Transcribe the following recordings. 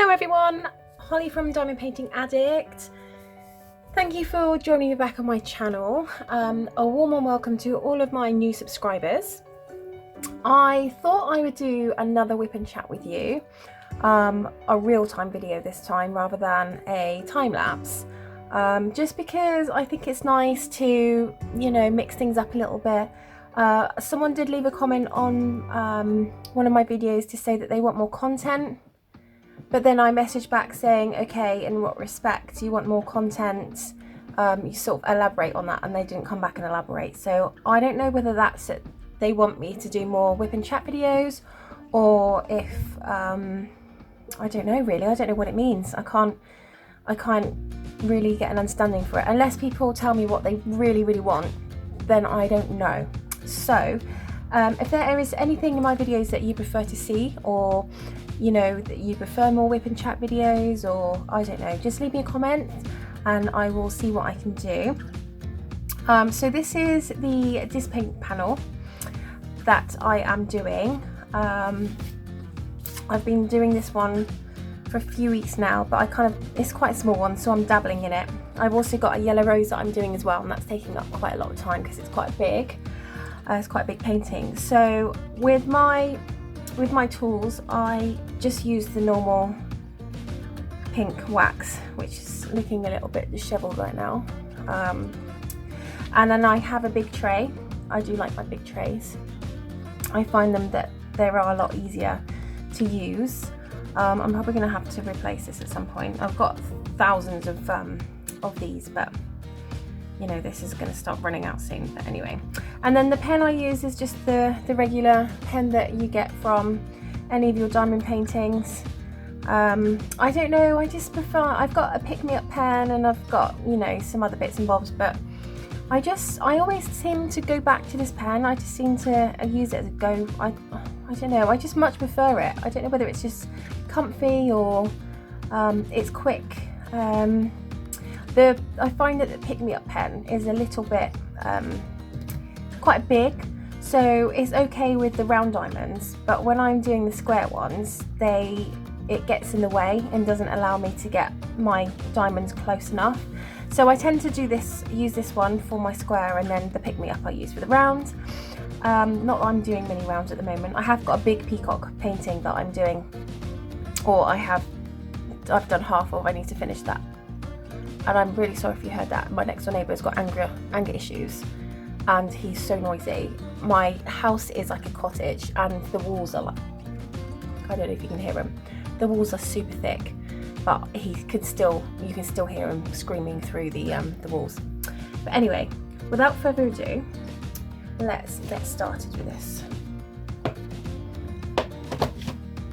Hello everyone, Holly from Diamond Painting Addict. Thank you for joining me back on my channel. A warm welcome to all of my new subscribers. I thought I would do another whip and chat with you, a real-time video this time rather than a time-lapse, just because I think it's nice to, you know, mix things up a little bit. Someone did leave a comment on one of my videos to say that they want more content. But then I messaged back saying, okay, in what respect? You want more content? You sort of elaborate on that, and they didn't come back and elaborate. So I don't know whether that's it. They want me to do more whip and chat videos, or if, I don't know really. I don't know what it means. I can't really get an understanding for it. Unless people tell me what they really want, then I don't know. So if there is anything in my videos that you prefer to see, or you know, that you prefer more whip and chat videos, or I don't know, just leave me a comment and I will see what I can do. So this is the Dispaint panel that I am doing. I've been doing this one for a few weeks now, but it's quite a small one, so I'm dabbling in it. I've also got a yellow rose that I'm doing as well, and that's taking up quite a lot of time because it's quite big. It's quite a big painting. So with my tools, I just use the normal pink wax, which is looking a little bit disheveled right now. And then I have a big tray. I do like my big trays. I find them that they are a lot easier to use. I'm probably going to have to replace this at some point. I've got thousands of these, but you know, this is going to start running out soon. But anyway, and then the pen I use is just the regular pen that you get from any of your diamond paintings. I don't know, I just prefer, I've got a pick-me-up pen, and I've got, you know, some other bits and bobs, but I always seem to go back to this pen. I just seem to use it as a go. I don't know, I just much prefer it. I don't know whether it's just comfy or it's quick. I find that the pick-me-up pen is a little bit quite big, so it's okay with the round diamonds, but when I'm doing the square ones, it gets in the way and doesn't allow me to get my diamonds close enough. So I tend to use this one for my square, and then the pick-me-up I use for the round. Not that I'm doing many rounds at the moment. I have got a big peacock painting that I'm doing, or I've done half of. I need to finish that. And I'm really sorry if you heard that. My next door neighbour's got anger issues, and he's so noisy. My house is like a cottage, and the walls are like, I don't know if you can hear him. The walls are super thick, but you can still hear him screaming through the walls. But anyway, without further ado, let's get started with this.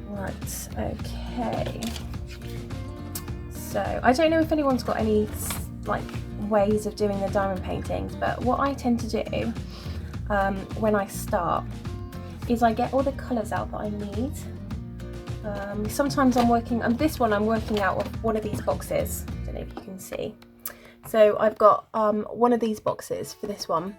Right, okay. So I don't know if anyone's got any like ways of doing the diamond paintings, but what I tend to do when I start is I get all the colours out that I need. Sometimes I'm working on this one. I'm working out of one of these boxes. I don't know if you can see. So I've got one of these boxes for this one.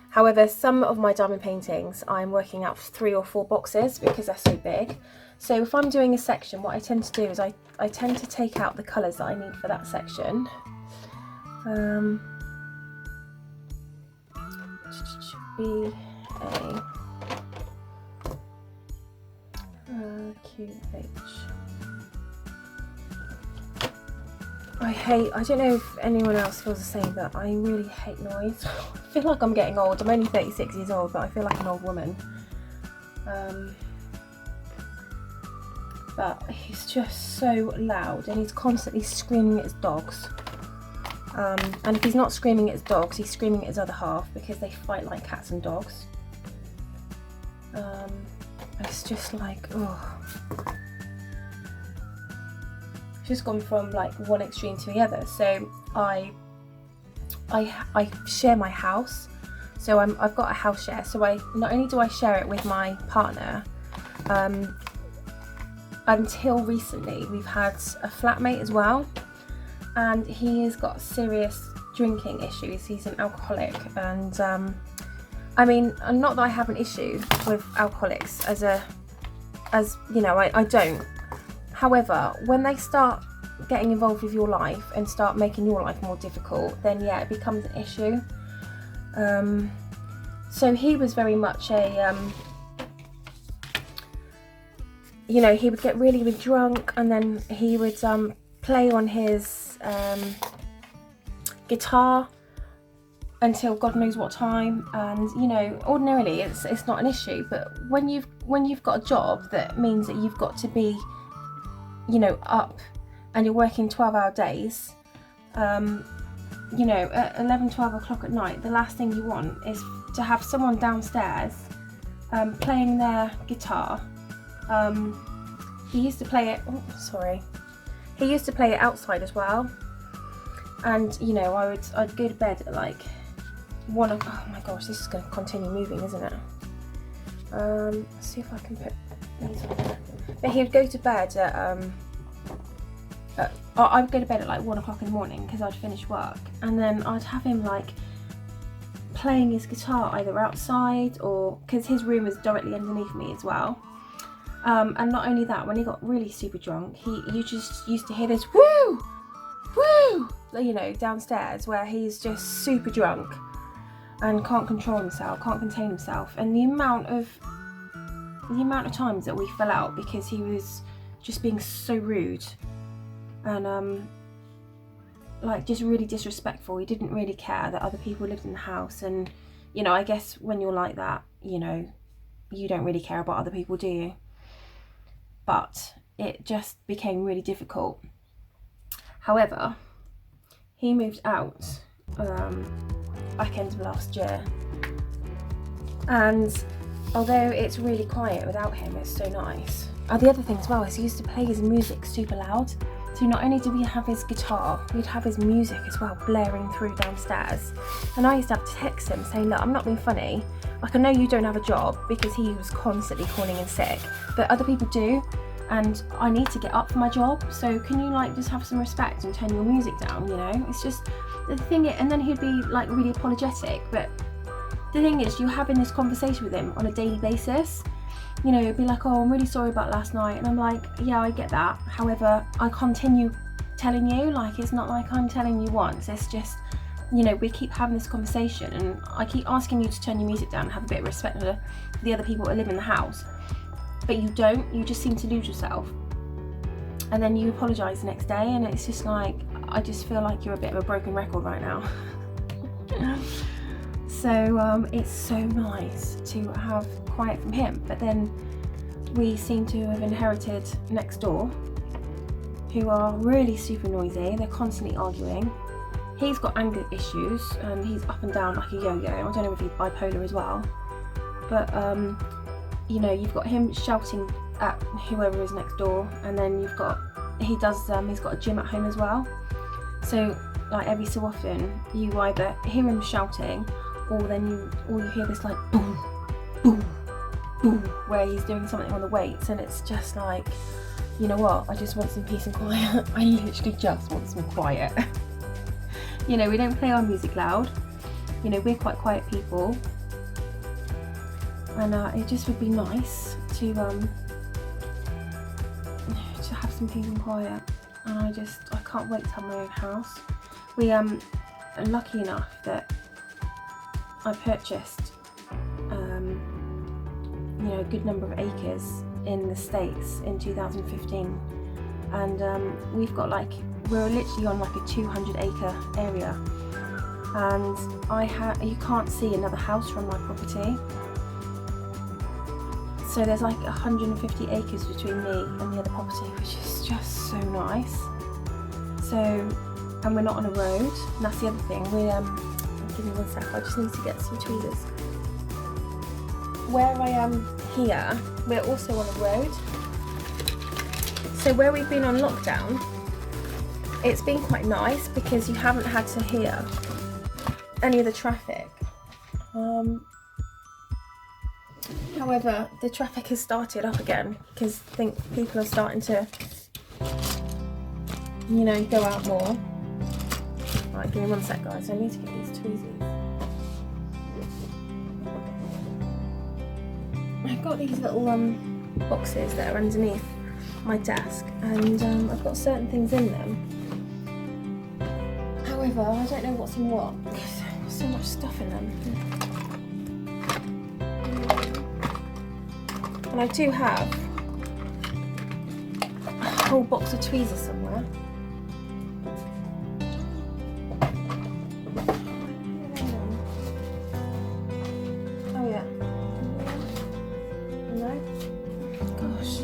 However, some of my diamond paintings I'm working out 3 or 4 boxes because they're so big. So if I'm doing a section, what I tend to do is I tend to take out the colours that I need for that section. Should be a QH. I don't know if anyone else feels the same, but I really hate noise. I feel like I'm getting old. I'm only 36 years old, but I feel like an old woman. But he's just so loud, and he's constantly screaming at his dogs. And if he's not screaming at his dogs, he's screaming at his other half, because they fight like cats and dogs. It's just like, oh. It's just gone from like one extreme to the other. So I share my house. So I've got a house share. So not only do I share it with my partner, until recently we've had a flatmate as well, and he has got serious drinking issues. He's an alcoholic, and I mean, not that I have an issue with alcoholics as you know, I don't. However, when they start getting involved with your life and start making your life more difficult, then yeah, it becomes an issue. So he was very much a, you know, he would get really, really drunk, and then he would play on his guitar until God knows what time. And you know, ordinarily it's not an issue, but when you've got a job that means that you've got to be, you know, up and you're working 12-hour days, you know, at 11-12 o'clock at night, the last thing you want is to have someone downstairs playing their guitar. He used to play it, he used to play it outside as well. And you know, I'd go to bed at like 1 o'clock. Oh my gosh, this is going to continue moving, isn't it? Let's see if I can put these on there. But he would go to bed at I would go to bed at like 1 o'clock in the morning because I'd finish work, and then I'd have him like playing his guitar either outside, or because his room was directly underneath me as well. And not only that, when he got really super drunk, you just used to hear this woo, woo, you know, downstairs, where he's just super drunk and can't control himself, can't contain himself. And the amount of times that we fell out because he was just being so rude and like just really disrespectful. He didn't really care that other people lived in the house, and you know, I guess when you're like that, you know, you don't really care about other people, do you? But it just became really difficult. However, he moved out back end of last year, and although it's really quiet without him, it's so nice. The other thing as well is he used to play his music super loud. So not only did we have his guitar, we'd have his music as well blaring through downstairs. And I used to have to text him saying, look, I'm not being funny. Like, I know you don't have a job, because he was constantly calling in sick, but other people do, and I need to get up for my job. So can you like just have some respect and turn your music down, you know? It's just the thing. And then he'd be like really apologetic, but the thing is, you're having this conversation with him on a daily basis. You know, it'd be like, oh, I'm really sorry about last night. And I'm like, yeah, I get that. However, I continue telling you, like, it's not like I'm telling you once. It's just, you know, we keep having this conversation, and I keep asking you to turn your music down and have a bit of respect for the other people that live in the house. But you don't, you just seem to lose yourself. And then you apologise the next day, and it's just like, I just feel like you're a bit of a broken record right now. So it's so nice to have quiet from him. But then we seem to have inherited next door, who are really super noisy. They're constantly arguing. He's got anger issues, and he's up and down like a yo-yo. I don't know if he's bipolar as well, but you know, you've got him shouting at whoever is next door, and then you've got he's got a gym at home as well. So like every so often you either hear him shouting, or you hear this like boom, boom, boom, where he's doing something on the weights, and it's just like, you know what, I just want some peace and quiet. I literally just want some quiet. You know, we don't play our music loud. You know, we're quite quiet people, and it just would be nice to have some peace and quiet. And I can't wait to have my own house. We are lucky enough that I purchased you know, a good number of acres in the States in 2015, and we've got like, we're literally on like a 200-acre area, and you can't see another house from my property. So there's like 150 acres between me and the other property, which is just so nice. So, and we're not on a road, and that's the other thing. Give me 1 sec, I just need to get some tweezers. Where I am here, we're also on a road. So where we've been on lockdown, it's been quite nice because you haven't had to hear any of the traffic. However, the traffic has started up again because I think people are starting to, you know, go out more. Right, give me 1 sec, guys. I need to get these tweezers. I've got these little boxes that are underneath my desk, and I've got certain things in them. However, I don't know what's in what because there's so much stuff in them. And I do have a whole box of tweezers somewhere. Oh yeah. No? Gosh.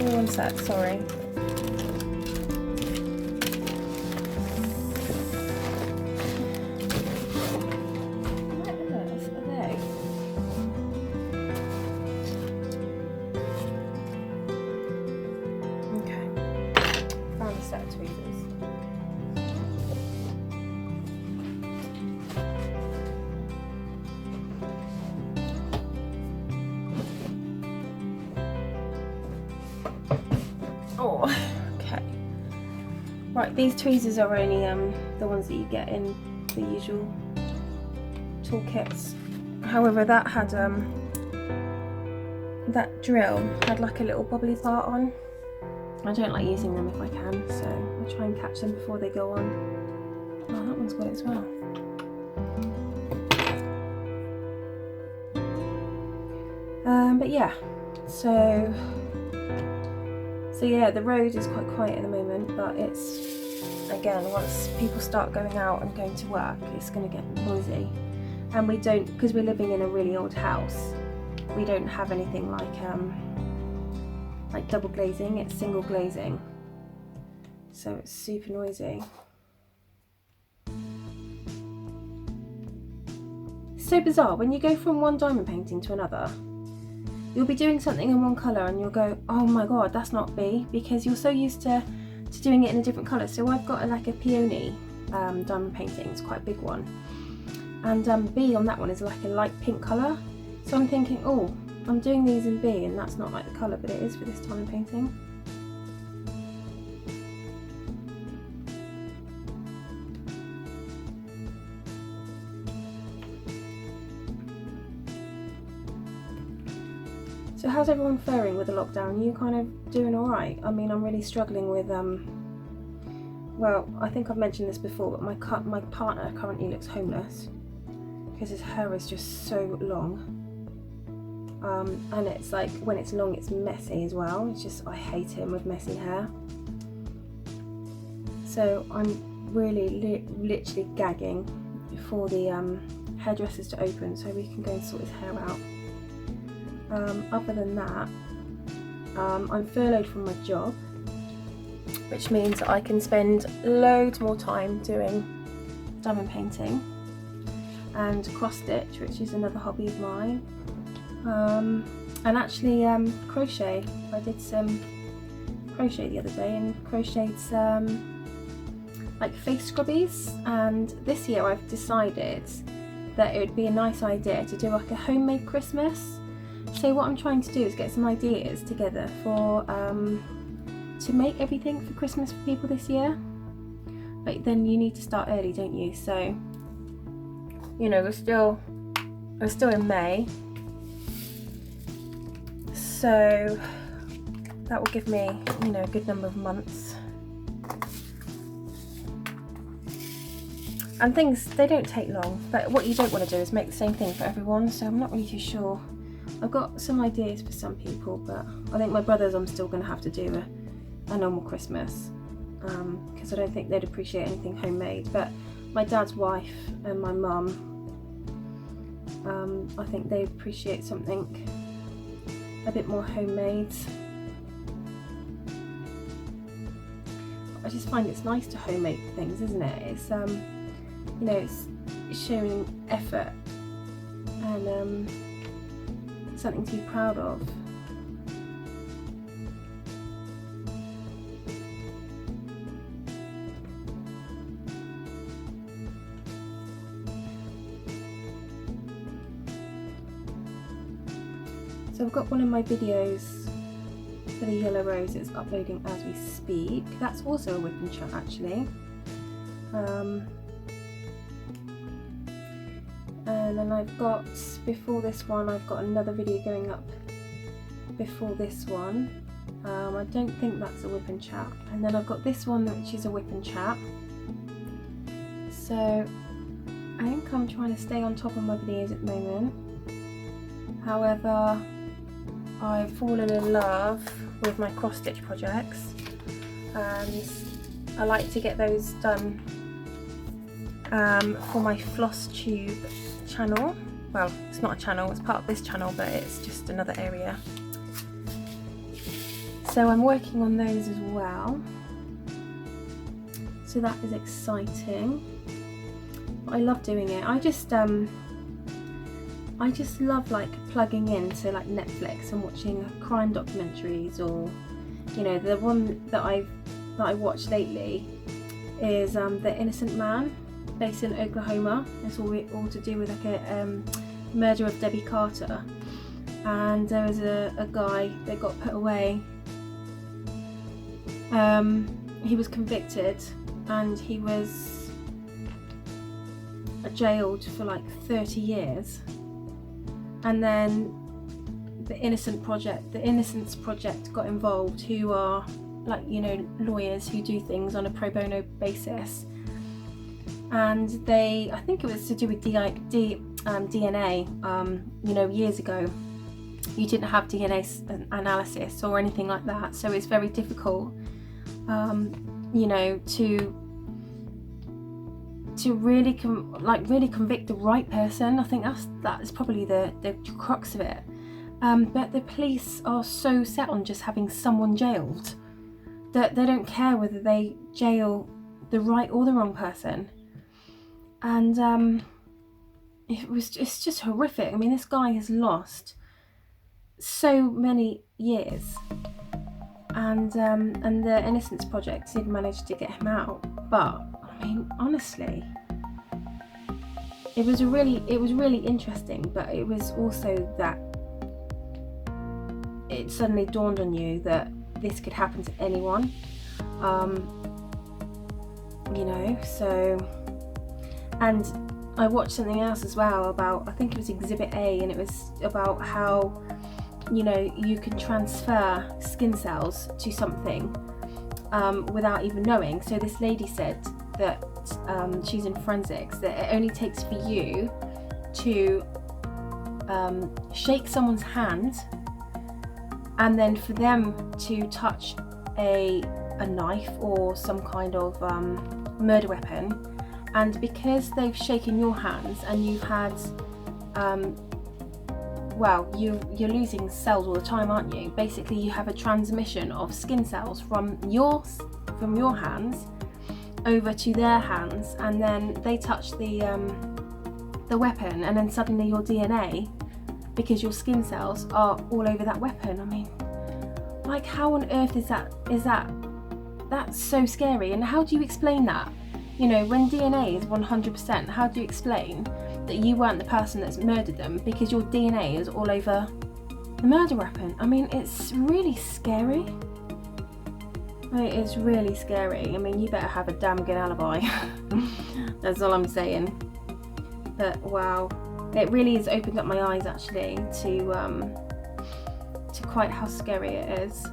Oh, one sec, sorry. Oh, okay. Right, these tweezers are only the ones that you get in the usual toolkits. However, that had that drill had like a little bubbly part on. I don't like using them if I can, so I try and catch them before they go on. Oh, that one's got it as well. But yeah, so yeah, the road is quite quiet at the moment, but it's, again, once people start going out and going to work, it's going to get noisy. And we don't, because we're living in a really old house, we don't have anything like double glazing, it's single glazing. So it's super noisy. It's so bizarre, when you go from one diamond painting to another, you'll be doing something in one colour and you'll go, oh my god, that's not B, because you're so used to doing it in a different colour. So I've got like a peony diamond painting, it's quite a big one. And B on that one is like a light pink colour. So I'm thinking, oh, I'm doing these in B and that's not like the colour, but it is for this diamond painting. So how's everyone faring with the lockdown? Are you kind of doing alright? I mean, I'm really struggling with, well, I think I've mentioned this before, but my partner currently looks homeless because his hair is just so long. And it's like, when it's long, it's messy as well. It's just, I hate him with messy hair. So I'm really literally gagging for the hairdressers to open so we can go and sort his hair out. Other than that, I'm furloughed from my job, which means that I can spend loads more time doing diamond painting and cross stitch, which is another hobby of mine, and actually crochet. I did some crochet the other day and crocheted some like face scrubbies, and this year I've decided that it would be a nice idea to do like a homemade Christmas. So what I'm trying to do is get some ideas together for to make everything for Christmas for people this year. But then you need to start early, don't you? So, you know, we're still in May. So that will give me, you know, a good number of months. And things, they don't take long, but what you don't want to do is make the same thing for everyone, so I'm not really too sure. I've got some ideas for some people, but I think my brothers I'm still going to have to do a normal Christmas, because I don't think they'd appreciate anything homemade. But my dad's wife and my mum, I think they appreciate something a bit more homemade. I just find it's nice to homemade things, isn't it? It's you know, it's showing effort and something to be proud of. So I've got one of my videos for the yellow rose, it's uploading as we speak. That's also a whip and shut actually. And then I've got, before this one, I've got another video going up before this one. I don't think that's a whip and chap. And then I've got this one which is a whip and chap. So I think I'm trying to stay on top of my videos at the moment. However, I've fallen in love with my cross stitch projects, and I like to get those done for my floss tube channel. Well, it's not a channel, it's part of this channel, but it's just another area. So I'm working on those as well. So that is exciting. I love doing it. I just love like plugging into like Netflix and watching crime documentaries, or you know, the one that I watched lately is The Innocent Man, based in Oklahoma. It's all to do with like a murder of Debbie Carter, and there was a guy that got put away. He was convicted and he was jailed for like 30 years, and then the Innocence Project got involved, who are like, you know, lawyers who do things on a pro bono basis, and I think it was to do with DNA. You know, years ago you didn't have DNA analysis or anything like that, so it's very difficult, you know, to really convict the right person. I think that is probably the crux of it. But the police are so set on just having someone jailed that they don't care whether they jail the right or the wrong person. And it's just horrific. I mean, this guy has lost so many years, and the Innocence Project did manage to get him out. But I mean, honestly, it was really interesting. But it was also that it suddenly dawned on you that this could happen to anyone. You know, so. And I watched something else as well about, I think it was Exhibit A, and it was about how, you know, you can transfer skin cells to something without even knowing. So this lady said that she's in forensics, that it only takes for you to shake someone's hand, and then for them to touch a knife or some kind of murder weapon. And because they've shaken your hands and you've had, well, you're losing cells all the time, aren't you? Basically, you have a transmission of skin cells from your hands over to their hands, and then they touch the weapon, and then suddenly your DNA, because your skin cells are all over that weapon. I mean, like, how on earth is that? That's so scary. And how do you explain that? You know, when DNA is 100%, how do you explain that you weren't the person that's murdered them because your DNA is all over the murder weapon? I mean, it's really scary. It is really scary. I mean, you better have a damn good alibi. That's all I'm saying. But wow, it really has opened up my eyes actually to quite how scary it is.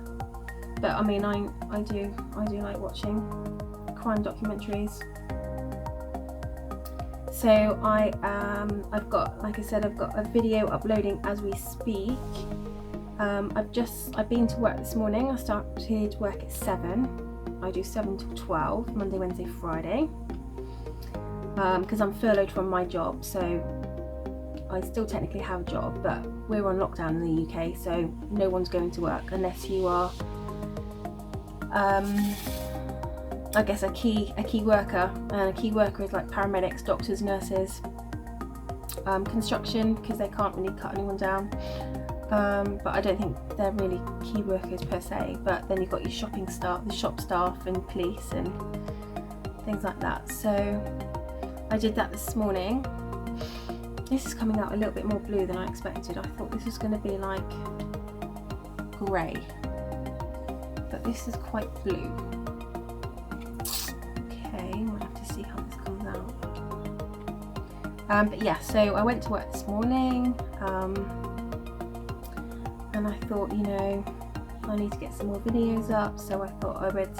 But I mean, I do like watching crime documentaries. So I've got, like I said, I've got a video uploading as we speak. I've been to work this morning. I started work at 7. I do 7 till 12, Monday, Wednesday, Friday. Because I'm furloughed from my job, so I still technically have a job, but we're on lockdown in the UK, so no one's going to work unless you are I guess a key worker, and a key worker is like paramedics, doctors, nurses, construction, because they can't really cut anyone down, but I don't think they're really key workers per se. But then you've got your shopping staff, the shop staff, and police and things like that. So I did that this morning. This is coming out a little bit more blue than I expected. I thought this was going to be like grey, but this is quite blue. We'll have to see how this comes out. But yeah, so I went to work this morning, and I thought, you know, I need to get some more videos up, so I thought I would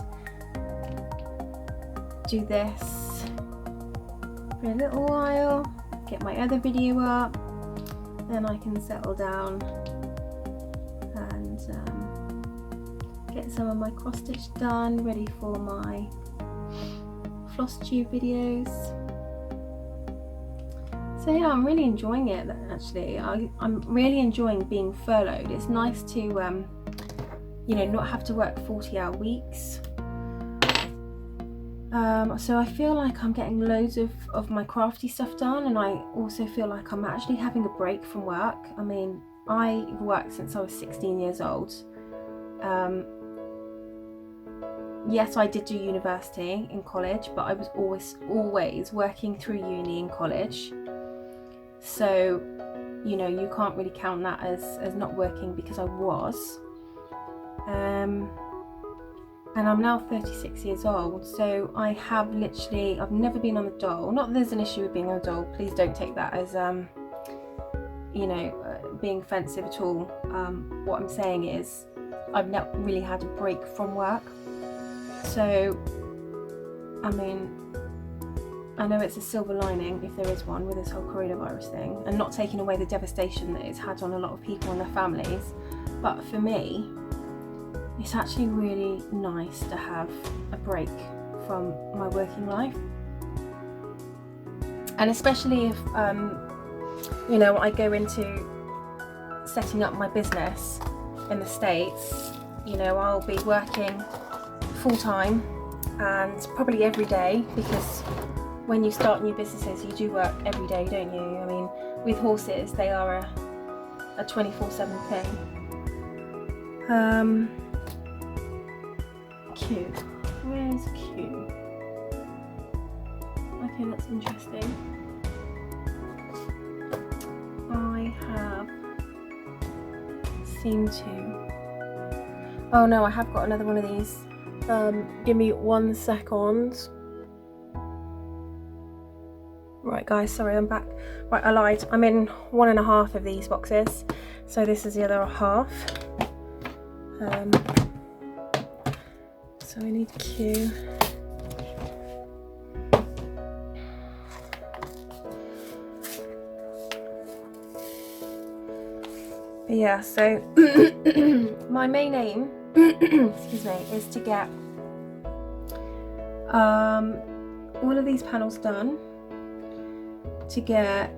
do this for a little while, get my other video up, then I can settle down and get some of my cross stitch done, ready for my floss tube videos. So yeah, I'm really enjoying it actually. I'm really enjoying being furloughed. It's nice to you know, not have to work 40-hour weeks. So I feel like I'm getting loads of my crafty stuff done, and I also feel like I'm actually having a break from work. I mean, I've worked since I was 16 years old. Yes, I did do university in college, but I was always working through uni in college. So, you know, you can't really count that as not working, because I was. And I'm now 36 years old, so I have literally, I've never been on the dole. Not that there's an issue with being on the dole, please don't take that as, you know, being offensive at all. What I'm saying is, I've not really had a break from work. So, I mean, I know it's a silver lining, if there is one, with this whole coronavirus thing, and not taking away the devastation that it's had on a lot of people and their families. But for me, it's actually really nice to have a break from my working life. And especially if, you know, I go into setting up my business in the States, you know, I'll be working full time and probably every day, because when you start new businesses, you do work every day, don't you? I mean, with horses, they are a 24/7 thing. Q. Where's Q? Okay, that's interesting. I have seemed to... Oh no, I have got another one of these. Give me 1 second. Right guys, sorry, I'm back. Right, I lied. I'm in 1.5 of these boxes. So this is the other half. So I need Q. But yeah, so my main aim, excuse me, is to get all of these panels done, to get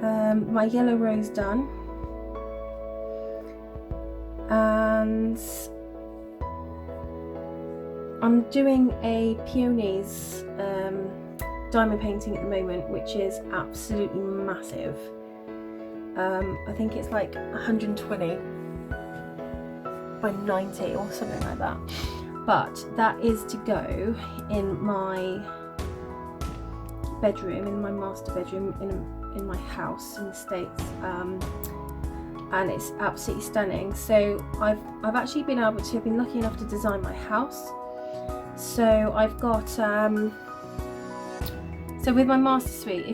my yellow rose done, and I'm doing a peonies diamond painting at the moment, which is absolutely massive. I think it's like 120 by 90 or something like that, but that is to go in my bedroom, in my master bedroom in my house in the States, and it's absolutely stunning. So I've actually been lucky enough to design my house. So I've got so with my master suite,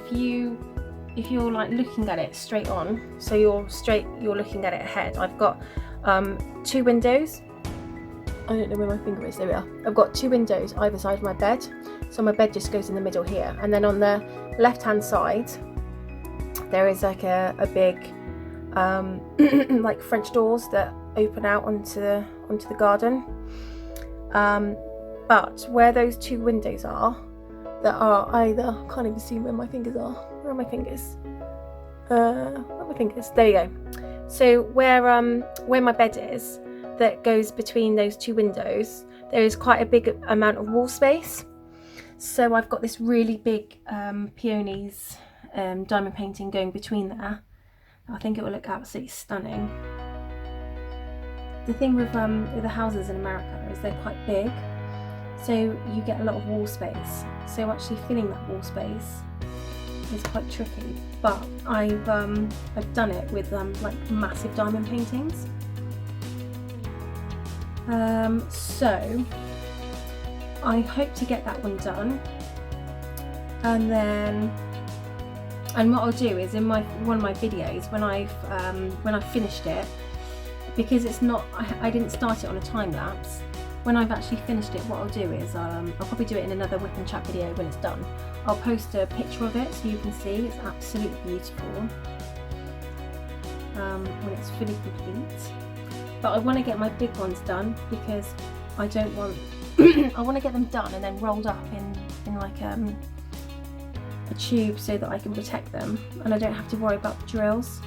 if you're like looking at it straight on, so you're looking at it ahead, I've got 2 windows. I don't know where my finger is, there we are. I've got 2 windows either side of my bed, so my bed just goes in the middle here, and then on the left hand side there is like a big like French doors that open out onto the garden, but where those 2 windows are, that are either, I can't even see where my fingers are. Where are my fingers? Where are my fingers? There you go. So where my bed is, that goes between those 2 windows, there is quite a big amount of wall space. So I've got this really big peonies diamond painting going between there. I think it will look absolutely stunning. The thing with the houses in America is they're quite big, so you get a lot of wall space. So actually filling that wall space is quite tricky. But I've done it with like massive diamond paintings. So I hope to get that one done, and what I'll do is in one of my videos, when I've finished it, because it's not, I didn't start it on a time lapse. When I've actually finished it, what I'll do is I'll probably do it in another whip and chat video when it's done. I'll post a picture of it so you can see. It's absolutely beautiful when it's fully complete. But I want to get my big ones done because I don't want I want to get them done and then rolled up in like a tube so that I can protect them and I don't have to worry about the drills.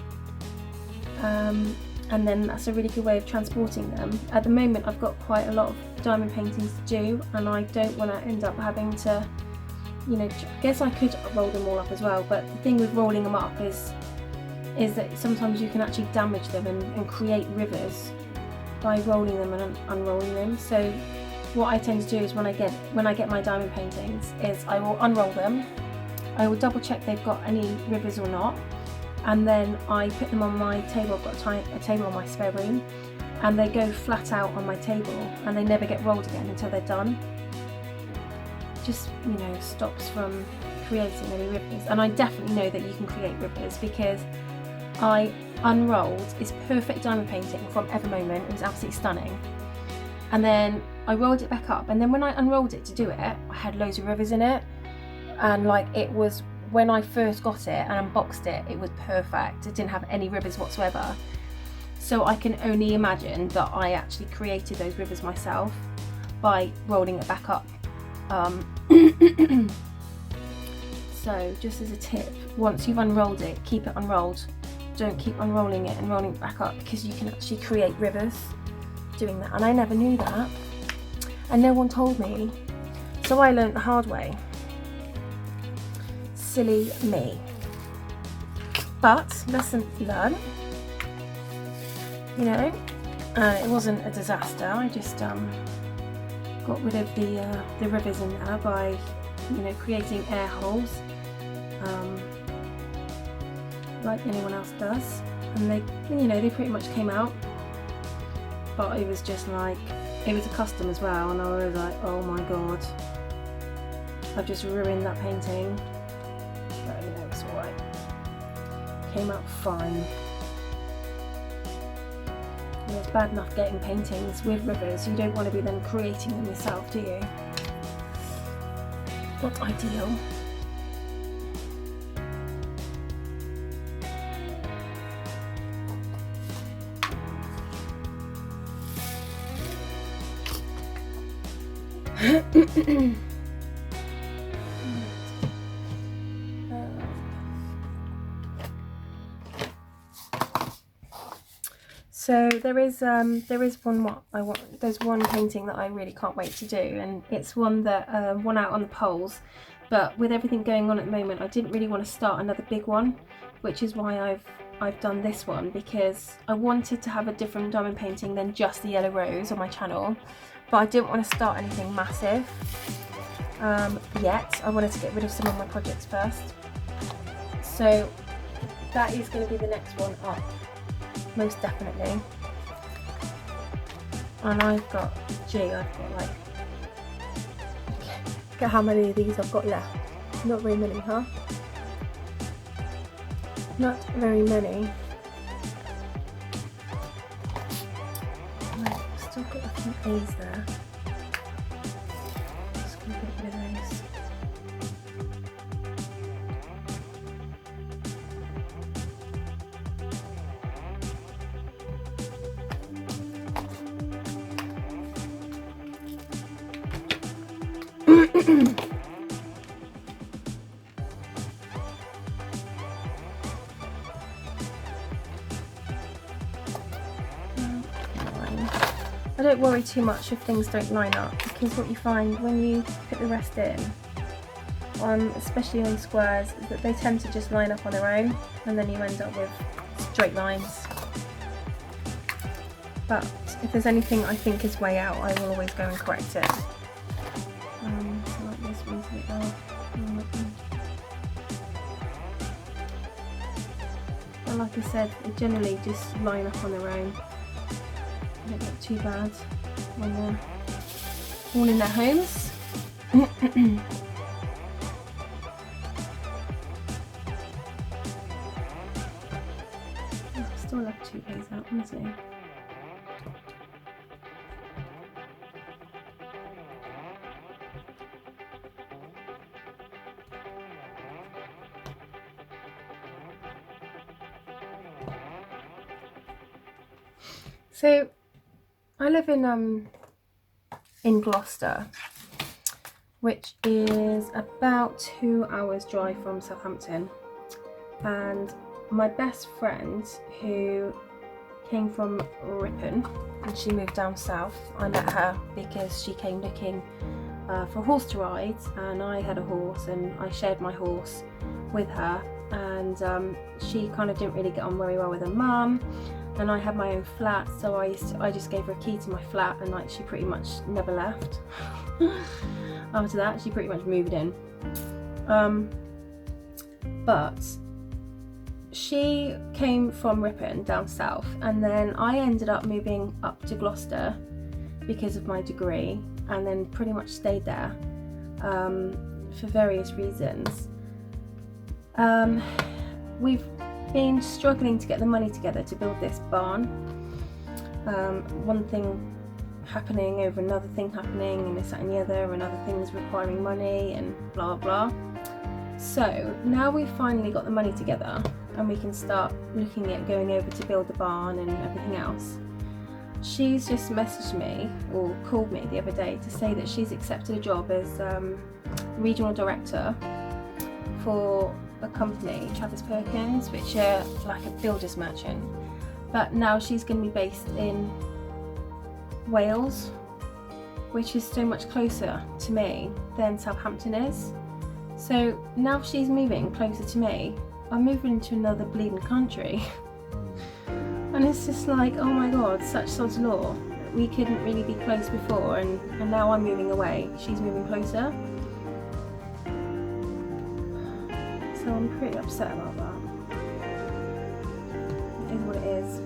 And then that's a really good way of transporting them. At the moment I've got quite a lot of diamond paintings to do and I don't want to end up having to, you know, I guess I could roll them all up as well, but the thing with rolling them up is that sometimes you can actually damage them and create rivers by rolling them and unrolling them. So what I tend to do is when I get my diamond paintings is I will unroll them, I will double check they've got any rivers or not, and then I put them on my table. I've got a table on my spare room and they go flat out on my table and they never get rolled again until they're done. Just, you know, stops from creating any rivers. And I definitely know that you can create rivers because I unrolled this perfect diamond painting from Evermoment. It was absolutely stunning. And then I rolled it back up, and then when I unrolled it to do it, I had loads of rivers in it. And like, it was, when I first got it and unboxed it, it was perfect. It didn't have any rivers whatsoever. So I can only imagine that I actually created those rivers myself by rolling it back up. So just as a tip, once you've unrolled it, keep it unrolled. Don't keep unrolling it and rolling it back up because you can actually create rivers doing that. And I never knew that and no one told me, so I learned the hard way. Silly me. But lesson learned. You know, it wasn't a disaster. I just got rid of the rivers in there by, you know, creating air holes, like anyone else does, and they, you know, they pretty much came out. But it was just like, it was a custom as well, and I was like, oh my god, I've just ruined that painting. But you know, it's alright. Came out fine. And it's bad enough getting paintings with rivers. You don't want to be then creating them yourself, do you? Not ideal. So there is one what I want. There's one painting that I really can't wait to do, and it's one that won out on the polls. But with everything going on at the moment, I didn't really want to start another big one, which is why I've done this one, because I wanted to have a different diamond painting than just the yellow rose on my channel. But I didn't want to start anything massive yet. I wanted to get rid of some of my projects first. So that is going to be the next one up, most definitely. And I've got like, look at how many of these I've got left. Not very many, huh? Not very many. I've still got a few A's there. Just gonna get rid of those. I don't worry too much if things don't line up, because what you find when you put the rest in, especially on squares, is that they tend to just line up on their own, and then you end up with straight lines. But if there's anything I think is way out, I will always go and correct it. So like this one's a bit off. But like I said, they generally just line up on their own. Don't look too bad when they're all in their homes. I still left two A's out, honestly. So I live in Gloucester, which is about 2 hours drive from Southampton, and my best friend who came from Ripon and she moved down south, I met her because she came looking for a horse to ride, and I had a horse and I shared my horse with her, and she kind of didn't really get on very well with her mum, and I had my own flat, so I just gave her a key to my flat, and like she pretty much never left. After that she pretty much moved in, but she came from Ripon down south, and then I ended up moving up to Gloucester because of my degree, and then pretty much stayed there for various reasons. We've been struggling to get the money together to build this barn. One thing happening over another thing happening, and this that and the other, and other things requiring money, and blah blah. So now we've finally got the money together and we can start looking at going over to build the barn and everything else. She's just messaged me or called me the other day to say that she's accepted a job as regional director for a company, Travis Perkins, which are like a builder's merchant, but now she's going to be based in Wales, which is so much closer to me than Southampton is. So now she's moving closer to me, I'm moving into another bleeding country. And it's just like, oh my god, such sod's law. We couldn't really be close before, and now I'm moving away, she's moving closer. So I'm pretty upset about that. It is what it is.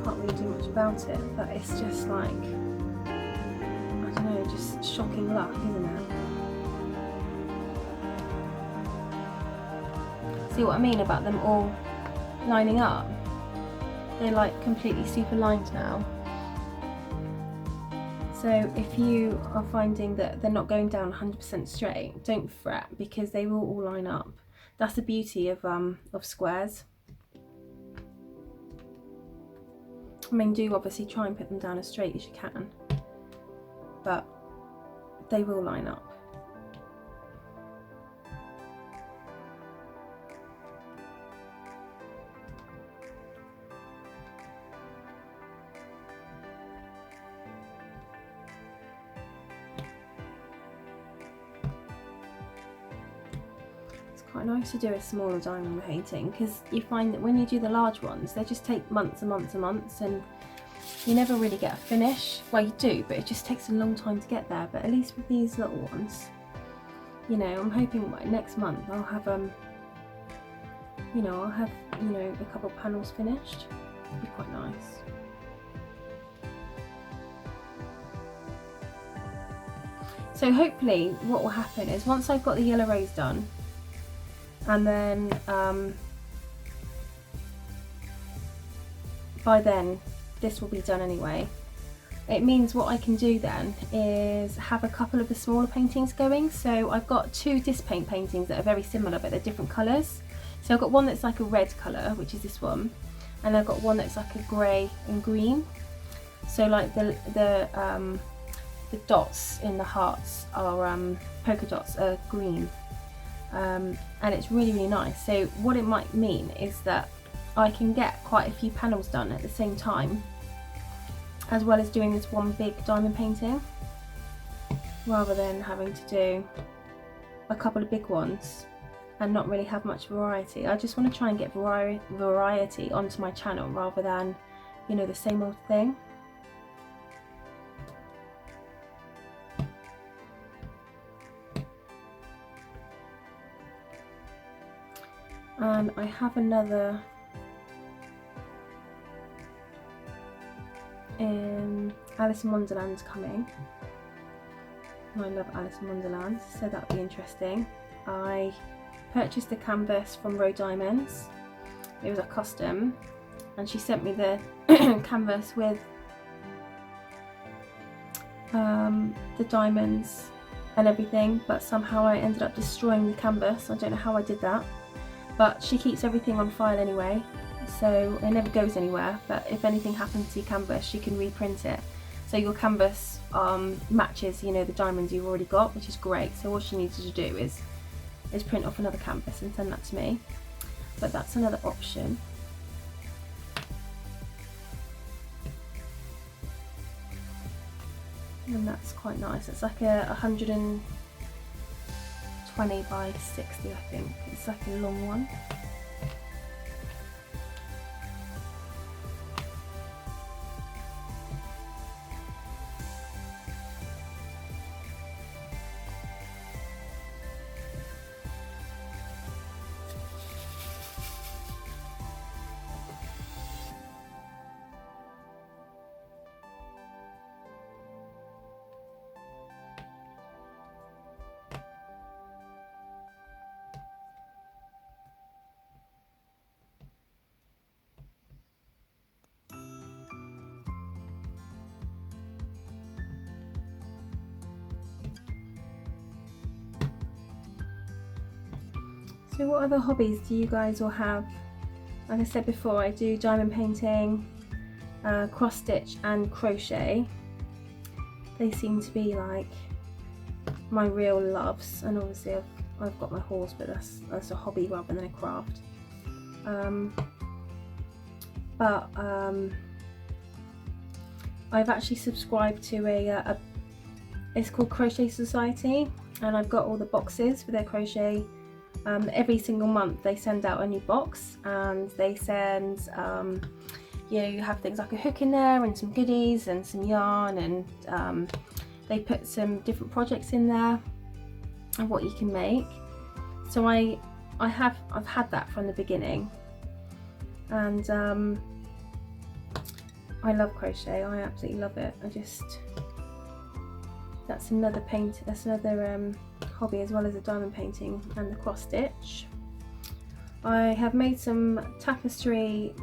Can't really do much about it, but it's just like, I don't know, just shocking luck, isn't it? See what I mean about them all lining up? They're like completely super lined now. So if you are finding that they're not going down 100% straight, don't fret, because they will all line up. That's the beauty of squares. I mean, do obviously try and put them down as straight as you can, but they will line up. Quite nice to do a smaller diamond painting, because you find that when you do the large ones, they just take months and months and months, and you never really get a finish. Well, you do, but it just takes a long time to get there. But at least with these little ones, you know, I'm hoping next month I'll have a couple of panels finished. It'd be quite nice. So hopefully what will happen is, once I've got the yellow rose done, and then by then this will be done anyway, it means what I can do then is have a couple of the smaller paintings going. So I've got 2 Dispaint paintings that are very similar, but they're different colours. So I've got one that's like a red colour, which is this one, and I've got one that's like a grey and green. So like the dots in the hearts are polka dots are green. And it's really, really nice. So what it might mean is that I can get quite a few panels done at the same time, as well as doing this one big diamond painting, rather than having to do a couple of big ones and not really have much variety. I just want to try and get variety onto my channel, rather than, you know, the same old thing. And I have another in Alice in Wonderland coming. I love Alice in Wonderland, so that'll be interesting. I purchased the canvas from Row Diamonds. It was a custom, and she sent me the canvas with the diamonds and everything, but somehow I ended up destroying the canvas. I don't know how I did that. But she keeps everything on file anyway, so it never goes anywhere, but if anything happens to your canvas you can reprint it. So your canvas matches, you know, the diamonds you've already got, which is great. So all she needed to do is print off another canvas and send that to me. But that's another option. And that's quite nice. It's like a 120 by 60, I think. It's like a long one. So what other hobbies do you guys all have? Like I said before, I do diamond painting, cross stitch and crochet. They seem to be like my real loves, and obviously I've got my horse, but that's a hobby rather than a craft. I've actually subscribed to it's called Crochet Society, and I've got all the boxes for their crochet. Every single month they send out a new box, and they send you have things like a hook in there and some goodies and some yarn, and they put some different projects in there and what you can make. So I've had that from the beginning, and I love crochet. I absolutely love it. That's another hobby, as well as the diamond painting and the cross stitch. I have made some tapestry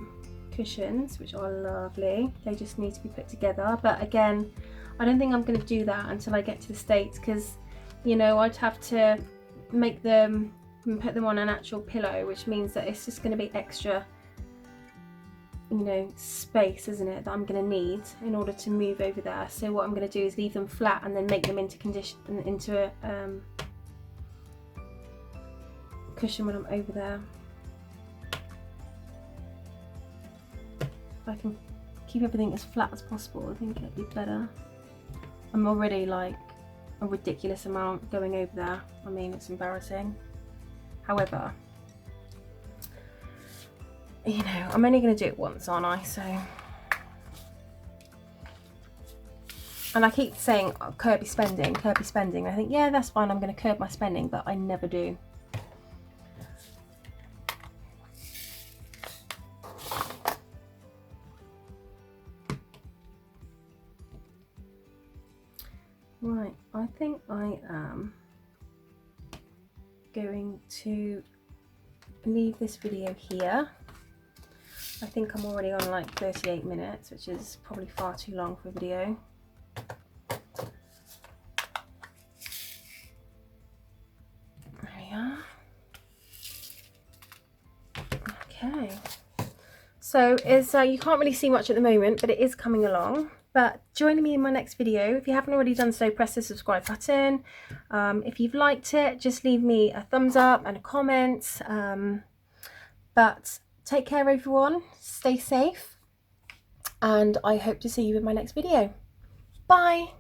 cushions, which are lovely. They just need to be put together, but again, I don't think I'm going to do that until I get to the States, because, you know, I'd have to make them and put them on an actual pillow, which means that it's just going to be extra, you know, space, isn't it, that I'm going to need in order to move over there. So what I'm going to do is leave them flat and then make them into a cushion when I'm over there. If I can keep everything as flat as possible, I think it'd be better. I'm already like a ridiculous amount going over there. I mean, it's embarrassing. However, you know, I'm only going to do it once, aren't I? So, and I keep saying, oh, curb your spending, curb your spending. I think, yeah, that's fine, I'm going to curb my spending, but I never do. Right, I think I am going to leave this video here. I think I'm already on like 38 minutes, which is probably far too long for a video. There we are. Okay. So you can't really see much at the moment, but it is coming along. But join me in my next video. If you haven't already done so, press the subscribe button. If you've liked it, just leave me a thumbs up and a comment. But take care, everyone. Stay safe. And I hope to see you in my next video. Bye.